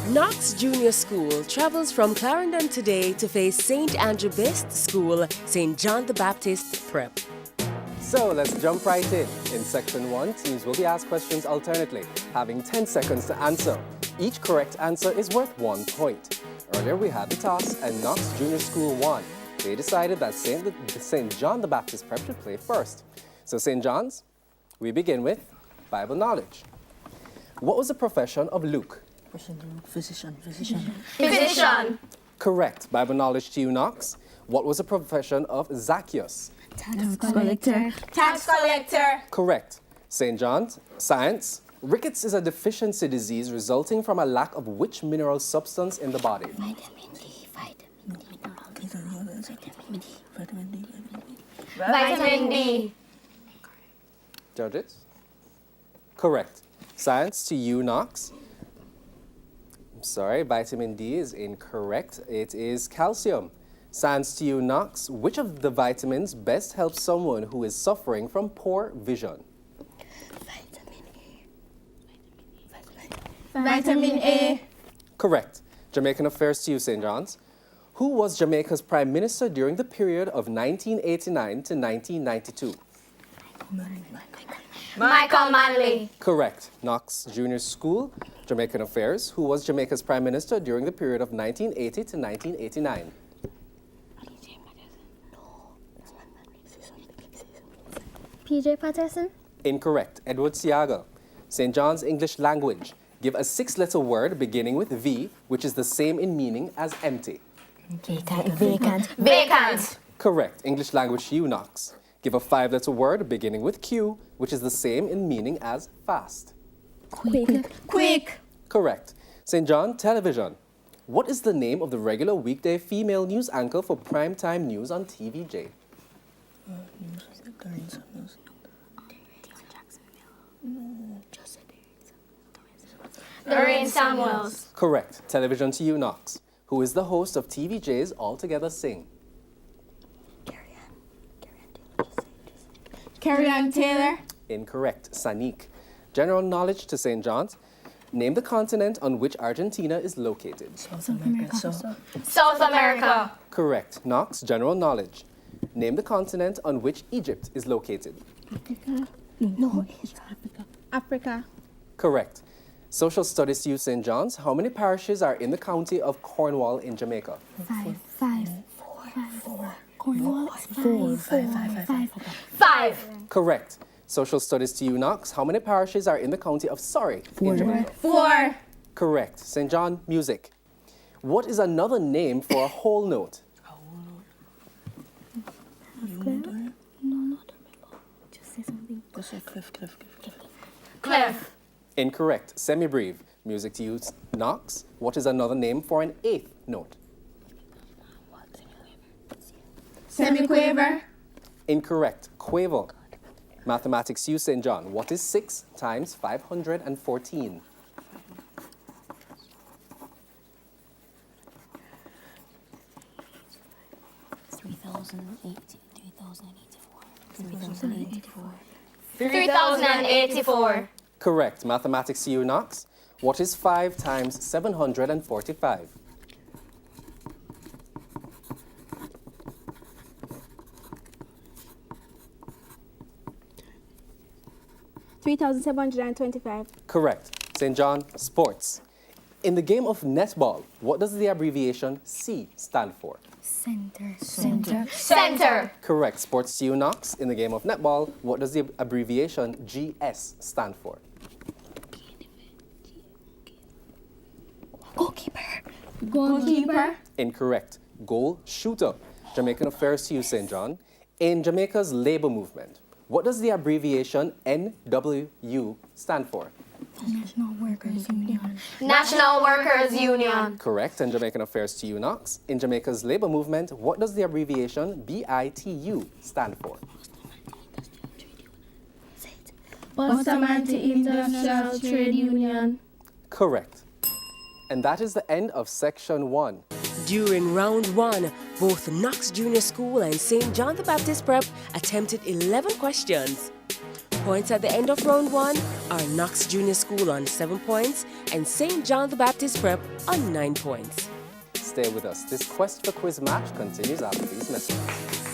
Knox Junior School travels from Clarendon today to face St. Andrew Best School, St. John the Baptist Prep. So let's jump right in. In section 1, teams will be asked questions alternately, having 10 seconds to answer. Each correct answer is worth 1 point. Earlier we had the toss and Knox Junior School won. They decided that St. John the Baptist Prep should play first. So St. John's, we begin with Bible knowledge. What was the profession of Luke? Physician. Physician. Correct. Bible knowledge to you, Knox. What was the profession of Zacchaeus? Tax collector. Tax collector. Correct. St. John's, science. Rickets is a deficiency disease resulting from a lack of which mineral substance in the body? Vitamin D. Judges? Correct. Science to you, Knox. I'm sorry, vitamin D is incorrect. It is calcium. Science to you, Knox. Which of the vitamins best helps someone who is suffering from poor vision? Vitamin A. Correct. Jamaican affairs to you, St. John's. Who was Jamaica's Prime Minister during the period of 1989 to 1992? Michael Manley. Correct. Knox Junior School, Jamaican affairs. Who was Jamaica's Prime Minister during the period of 1980 to 1989? PJ Patterson. Incorrect. Edward Siaga. St. John's English language. Give a 6-letter word beginning with V, which is the same in meaning as empty. Vacant. Vacant. Correct. English language to you, Knox. Give a 5-letter word beginning with Q, which is the same in meaning as fast. Quick. Correct. St. John Television. What is the name of the regular weekday female news anchor for primetime news on TVJ? Doreen Samuels. Correct. Television to you, Knox. Who is the host of TVJ's All Together Sing? Carry-on Taylor. Incorrect. Sanique. General knowledge to St. John's. Name the continent on which Argentina is located. South America. South America. Correct. Knox. General knowledge. Name the continent on which Egypt is located. Africa. Correct. Social studies to you, St. John's. How many parishes are in the county of Cornwall in Jamaica? Five. Correct. Social studies to you, Knox. How many parishes are in the county of Surrey in Jamaica? 4. Correct. St. John, music. What is another name for a whole note? Clef. Incorrect. Semi-breve. Music to you, Knox. What is another name for an 8th note? Semiquaver. Incorrect. Quaver. Mathematics to you, St. John. What is 6 times 514? $3,084. Correct. Mathematics to you, Knox. What is 5 times 745? $3,725. Correct. St. John, sports. In the game of netball, what does the abbreviation C stand for? Center. Correct. Sports to you, Knox. In the game of netball, what does the abbreviation GS stand for? Goalkeeper. Incorrect. Goal shooter. Jamaican affairs to you, St. John. In Jamaica's labor movement, what does the abbreviation NWU stand for? National Workers Union. National Workers Union. Correct. And Jamaican affairs to you, Knox. In Jamaica's labor movement, what does the abbreviation BITU stand for? Bustamante International Trade Union. Correct. And that is the end of section 1. During round 1, both Knox Junior School and St. John the Baptist Prep attempted 11 questions. Points at the end of round 1 are Knox Junior School on 7 points and St. John the Baptist Prep on 9 points. Stay with us. This quest for quiz match continues after these messages.